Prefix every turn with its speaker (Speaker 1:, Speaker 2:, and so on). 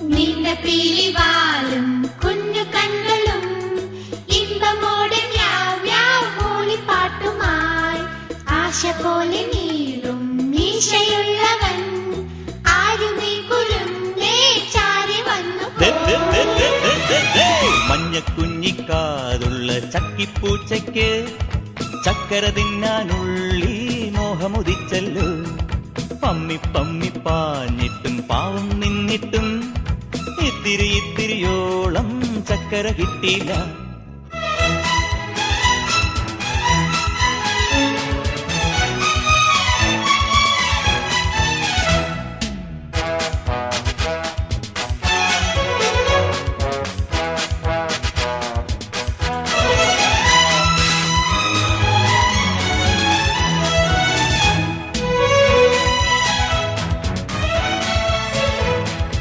Speaker 1: നിന്റെ പീലിവാലും കുഞ്ഞു കണ്ണുകളും ഇമ്പമോടെ മൂളിപ്പാട്ടുമായി ആശ പോലെ നീളും മീശയുള്ളവൻ ആരുമീ കുരുന്നേ ചാരി വന്നു.
Speaker 2: മഞ്ഞക്കുഞ്ഞിക്കാതുള്ള ചക്കിപ്പൂച്ചയ്ക്ക് ചക്കര തിന്നാനുള്ളി മോഹമുദിച്ചല്ലോ. പമ്മി പമ്മി പാഞ്ഞിട്ടും പാവം നിന്നിട്ടും ഇത്തിരിയോളം ചക്കര കിട്ടിയില്ല.